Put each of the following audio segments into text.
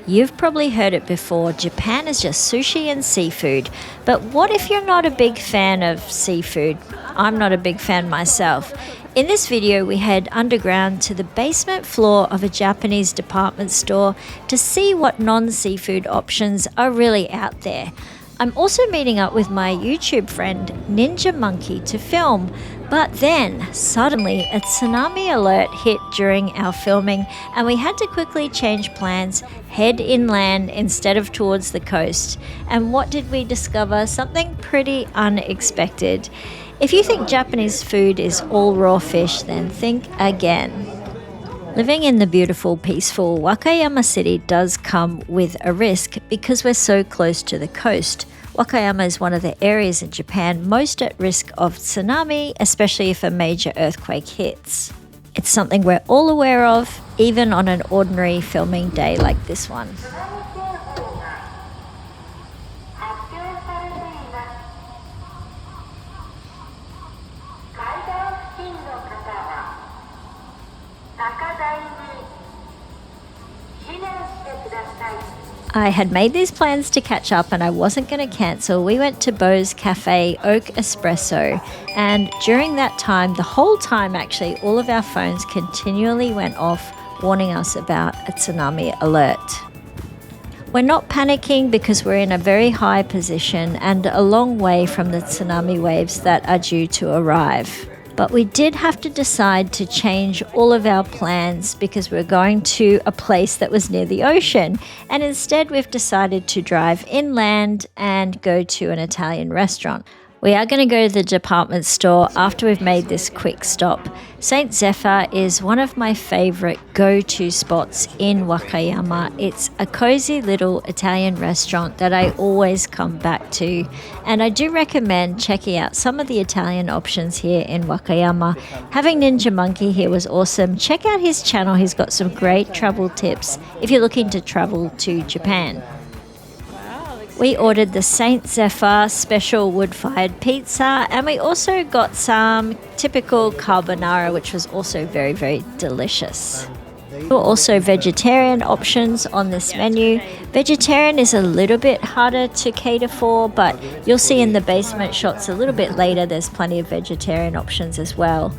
You've probably heard it before, Japan is just sushi and seafood. But what if you're not a big fan of seafood? I'm not a big fan myself. In this video, we head underground to the basement floor of a Japanese department store to see what non-seafood options are really out there. I'm also meeting up with my YouTube friend Ninja Monkey to film, but then suddenly a tsunami alert hit during our filming and we had to quickly change plans, head inland instead of towards the coast. And what did we discover? Something pretty unexpected. If you think Japanese food is all raw fish, then think again. Living in the beautiful, peaceful Wakayama City does come with a risk because we're so close to the coast. Wakayama is one of the areas in Japan most at risk of tsunami, especially if a major earthquake hits. It's something we're all aware of, even on an ordinary filming day like this one. I had made these plans to catch up and I wasn't going to cancel. We went to Beau's Cafe Oak Espresso, and during that time, the whole time actually, all of our phones continually went off warning us about a tsunami alert. We're not panicking because we're in a very high position and a long way from the tsunami waves that are due to arrive. But we did have to decide to change all of our plans because we're going to a place that was near the ocean. And instead we've decided to drive inland and go to an Italian restaurant. We are going to go to the department store after we've made this quick stop. St. Zepha is one of my favorite go-to spots in Wakayama. It's a cozy little Italian restaurant that I always come back to. And I do recommend checking out some of the Italian options here in Wakayama. Having Ninja Monkey here was awesome. Check out his channel. He's got some great travel tips if you're looking to travel to Japan. We ordered the St. Zepha special wood-fired pizza, and we also got some typical carbonara, which was also very, very delicious. There were also vegetarian options on this menu. Vegetarian is a little bit harder to cater for, but you'll see in the basement shots a little bit later there's plenty of vegetarian options as well.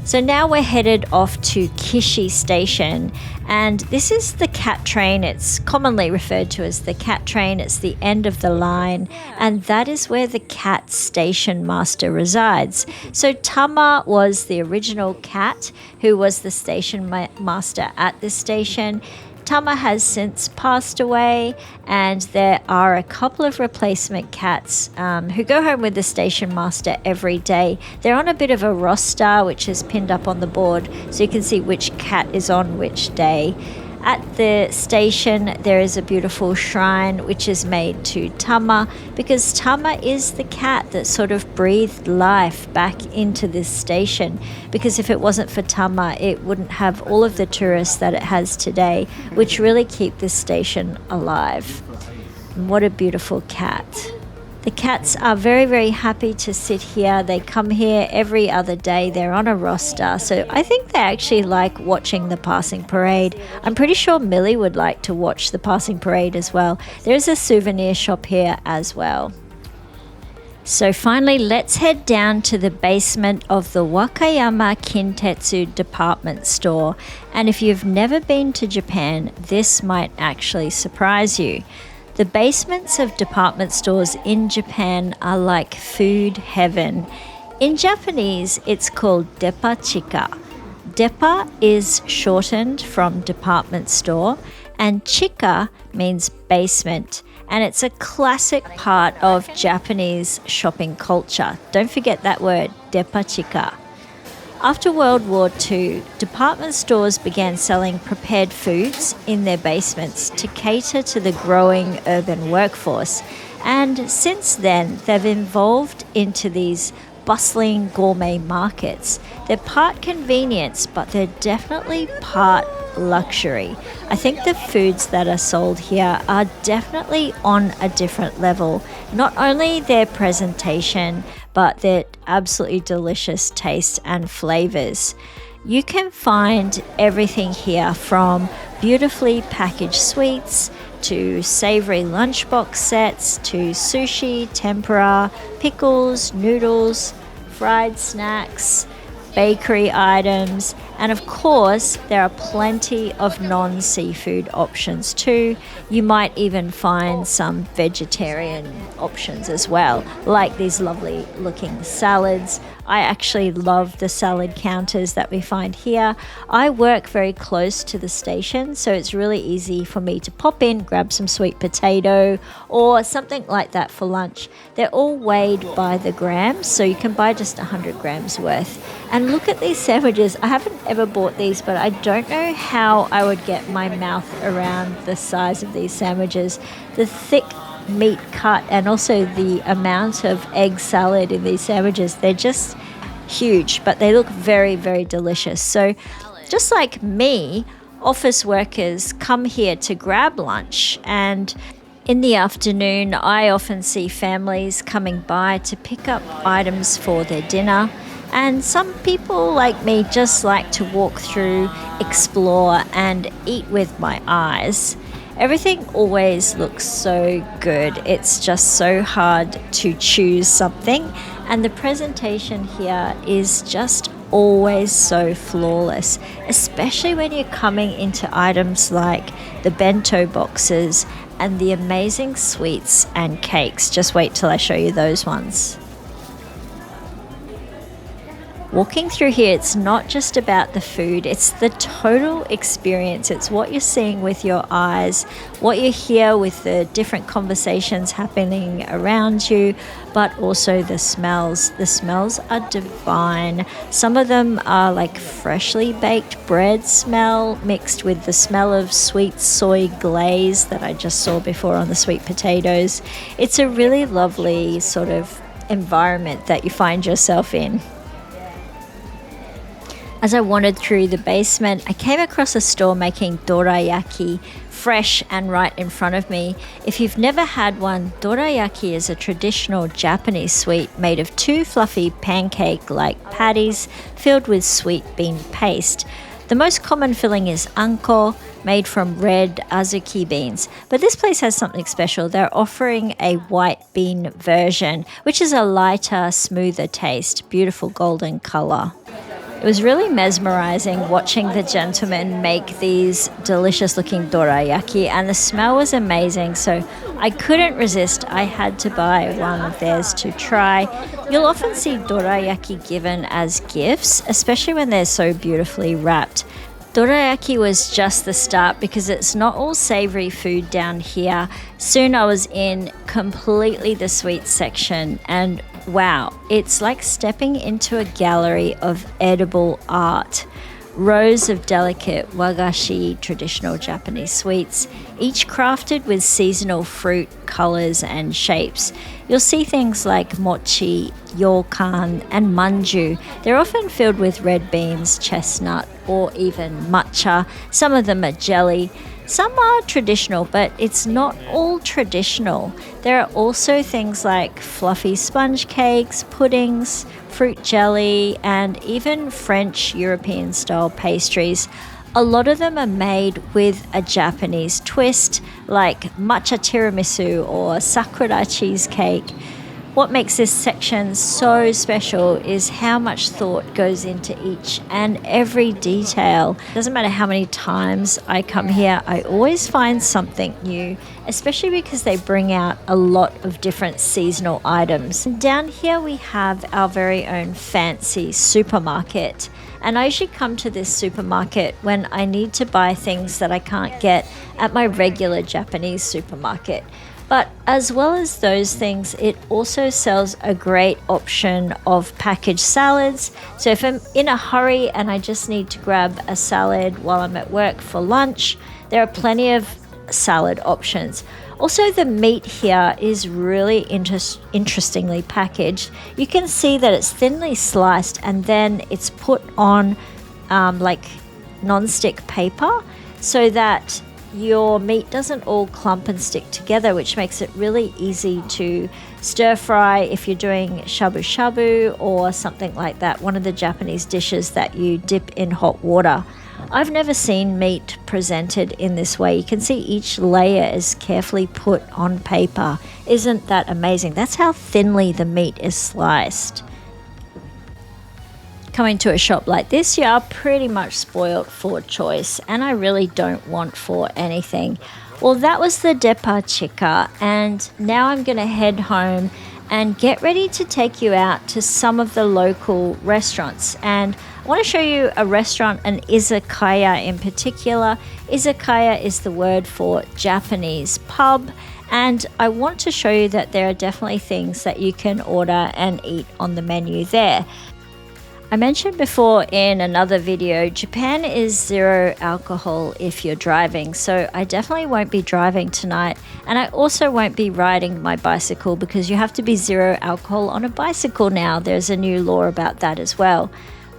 So now we're headed off to Kishi Station, and this is the cat train. It's commonly referred to as the cat train. It's the end of the line, and that is where the cat station master resides. So Tama was the original cat who was the station master at this station. Tama has since passed away, and there are a couple of replacement cats who go home with the station master every day. They're on a bit of a roster which is pinned up on the board so you can see which cat is on which day. At the station there is a beautiful shrine which is made to Tama because Tama is the cat that sort of breathed life back into this station, because if it wasn't for Tama it wouldn't have all of the tourists that it has today, which really keep this station alive. And what a beautiful cat. The cats are very, very happy to sit here. They come here every other day. They're on a roster. So I think they actually like watching the passing parade. I'm pretty sure Millie would like to watch the passing parade as well. There's a souvenir shop here as well. So finally, let's head down to the basement of the Wakayama Kintetsu department store. And if you've never been to Japan, this might actually surprise you. The basements of department stores in Japan are like food heaven. In Japanese, it's called Depa Chica. Depa is shortened from department store, and Chica means basement. And it's a classic part of Japanese shopping culture. Don't forget that word, Depa Chica. After World War II, department stores began selling prepared foods in their basements to cater to the growing urban workforce. And since then, they've evolved into these bustling gourmet markets. They're part convenience, but they're definitely part luxury. I think the foods that are sold here are definitely on a different level. Not only their presentation, but their absolutely delicious taste and flavors. You can find everything here from beautifully packaged sweets to savory lunchbox sets to sushi, tempura, pickles, noodles, fried snacks, bakery items, and of course there are plenty of non-seafood options too. You might even find some vegetarian options as well, like these lovely looking salads. I actually love the salad counters that we find here. I work very close to the station, so it's really easy for me to pop in, grab some sweet potato or something like that for lunch. They're all weighed by the grams, so you can buy just 100 grams worth. And look at these sandwiches. I haven't ever bought these, but I don't know how I would get my mouth around the size of these sandwiches. The thick meat cut and also the amount of egg salad in these sandwiches, they're just huge, but they look very, very delicious. So just like me, office workers come here to grab lunch, and in the afternoon I often see families coming by to pick up items for their dinner. And some people like me just like to walk through, explore and eat with my eyes. Everything always looks so good. It's just so hard to choose something, and the presentation here is just always so flawless, especially when you're coming into items like the bento boxes and the amazing sweets and cakes. Just wait till I show you those ones. Walking through here, it's not just about the food, it's the total experience. It's what you're seeing with your eyes, what you hear with the different conversations happening around you, but also the smells. The smells are divine. Some of them are like freshly baked bread smell mixed with the smell of sweet soy glaze that I just saw before on the sweet potatoes. It's a really lovely sort of environment that you find yourself in. As I wandered through the basement, I came across a store making dorayaki, fresh and right in front of me. If you've never had one, dorayaki is a traditional Japanese sweet made of two fluffy pancake-like patties filled with sweet bean paste. The most common filling is anko, made from red azuki beans. But this place has something special. They're offering a white bean version, which is a lighter, smoother taste, beautiful golden color. It was really mesmerizing watching the gentleman make these delicious looking dorayaki, and the smell was amazing, so I couldn't resist. I had to buy one of theirs to try. You'll often see dorayaki given as gifts, especially when they're so beautifully wrapped. Dorayaki was just the start because it's not all savory food down here. Soon I was in completely the sweet section, and wow, it's like stepping into a gallery of edible art. Rows of delicate wagashi, traditional Japanese sweets, each crafted with seasonal fruit, colors and shapes. You'll see things like mochi, yokan and manju. They're often filled with red beans, chestnut or even matcha. Some of them are jelly. Some are traditional, but it's not all traditional. There are also things like fluffy sponge cakes, puddings, fruit jelly, and even French European style pastries. A lot of them are made with a Japanese twist, like matcha tiramisu or sakura cheesecake. What makes this section so special is how much thought goes into each and every detail. Doesn't matter how many times I come here, I always find something new, especially because they bring out a lot of different seasonal items. And down here we have our very own fancy supermarket. And I usually come to this supermarket when I need to buy things that I can't get at my regular Japanese supermarket. But as well as those things, it also sells a great option of packaged salads. So if I'm in a hurry and I just need to grab a salad while I'm at work for lunch, there are plenty of salad options. Also, the meat here is really interestingly packaged. You can see that it's thinly sliced and then it's put on like non-stick paper so that your meat doesn't all clump and stick together, which makes it really easy to stir fry if you're doing shabu shabu or something like that, one of the Japanese dishes that you dip in hot water. I've never seen meat presented in this way. You can see each layer is carefully put on paper. Isn't that amazing? That's how thinly the meat is sliced. Coming to a shop like this, you are pretty much spoiled for choice, and I really don't want for anything. Well, that was the Depa Chica, and now I'm going to head home and get ready to take you out to some of the local restaurants. And I want to show you a restaurant, an izakaya in particular. Izakaya is the word for Japanese pub, and I want to show you that there are definitely things that you can order and eat on the menu there. I mentioned before in another video, Japan is 0 alcohol if you're driving, so I definitely won't be driving tonight, and I also won't be riding my bicycle because you have to be 0 alcohol on a bicycle now. There's a new law about that as well.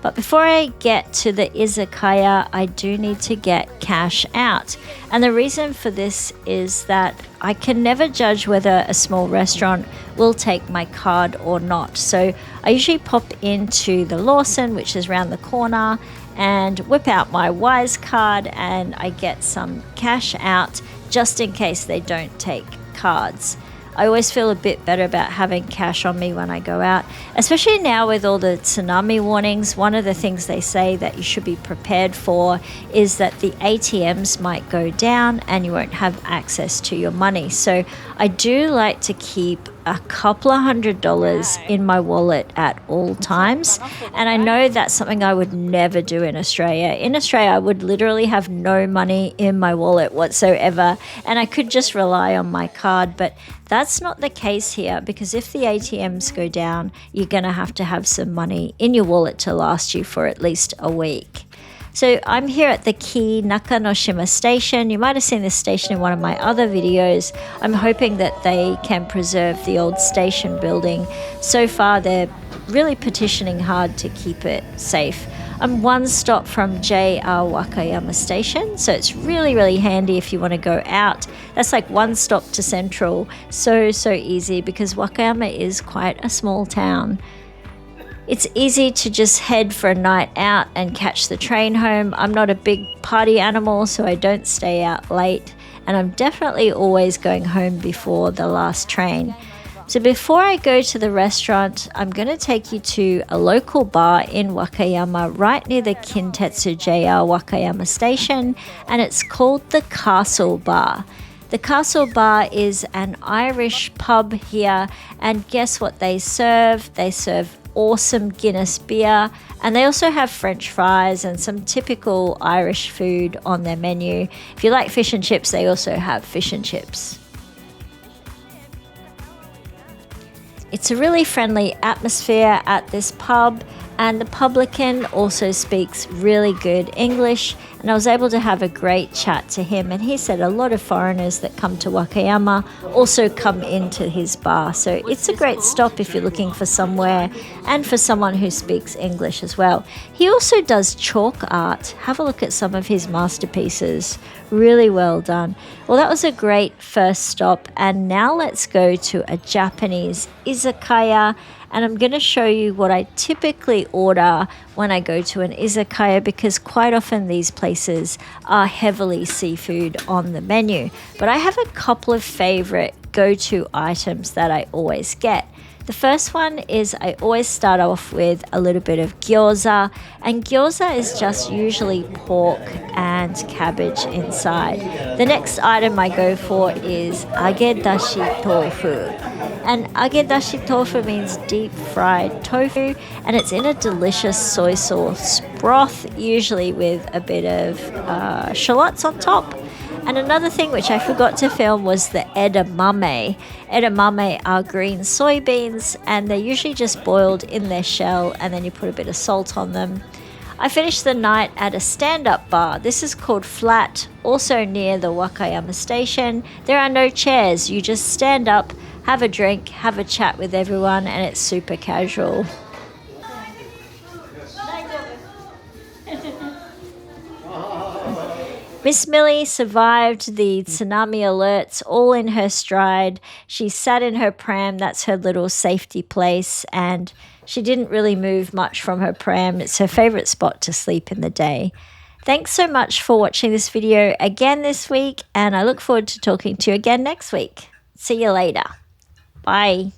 But before I get to the izakaya, I do need to get cash out. And the reason for this is that I can never judge whether a small restaurant will take my card or not. So I usually pop into the Lawson, which is around the corner, and whip out my Wise card, and I get some cash out just in case they don't take cards. I always feel a bit better about having cash on me when I go out, especially now with all the tsunami warnings. One of the things they say that you should be prepared for is that the ATMs might go down and you won't have access to your money. So I do like to keep a couple of $100 in my wallet at all times, and I know that's something I would never do in Australia. In Australia, I would literally have no money in my wallet whatsoever, and I could just rely on my card, but that's not the case here, because if the ATMs go down, you're going to have some money in your wallet to last you for at least a week. So I'm here at the Key Nakanoshima station. You might have seen this station in one of my other videos. I'm hoping that they can preserve the old station building. So far, they're really petitioning hard to keep it safe. I'm one stop from JR Wakayama Station, so it's really, really handy if you want to go out. That's like one stop to Central. So easy, because Wakayama is quite a small town. It's easy to just head for a night out and catch the train home. I'm not a big party animal, so I don't stay out late, and I'm definitely always going home before the last train. So before I go to the restaurant, I'm going to take you to a local bar in Wakayama, right near the Kintetsu JR Wakayama station, and it's called the Castle Bar. The Castle Bar is an Irish pub here, and guess what they serve? They serve awesome Guinness beer, and they also have French fries and some typical Irish food on their menu. If you like fish and chips, they also have fish and chips. It's a really friendly atmosphere at this pub, and the publican also speaks really good English, and I was able to have a great chat to him, and he said a lot of foreigners that come to Wakayama also come into his bar, so it's a great stop if you're looking for somewhere and for someone who speaks English as well. He also does chalk art. Have a look at some of his masterpieces. Really well done. Well, that was a great first stop, and now let's go to a Japanese izakaya, and I'm going to show you what I typically order when I go to an izakaya, because quite often these places are heavily seafood on the menu. But I have a couple of favorite go-to items that I always get. The first one is I always start off with a little bit of gyoza, and gyoza is just usually pork and cabbage inside. The next item I go for is agedashi tofu. And agedashi tofu means deep fried tofu, and it's in a delicious soy sauce broth, usually with a bit of shallots on top. And another thing which I forgot to film was the edamame. Edamame are green soybeans, and they're usually just boiled in their shell, and then you put a bit of salt on them. I finished the night at a stand-up bar. This is called Flat, also near the Wakayama station. There are no chairs. You just stand up, have a drink, have a chat with everyone, and it's super casual. Miss Millie survived the tsunami alerts all in her stride. She sat in her pram, that's her little safety place, and she didn't really move much from her pram. It's her favorite spot to sleep in the day. Thanks so much for watching this video again this week, and I look forward to talking to you again next week. See you later. Bye.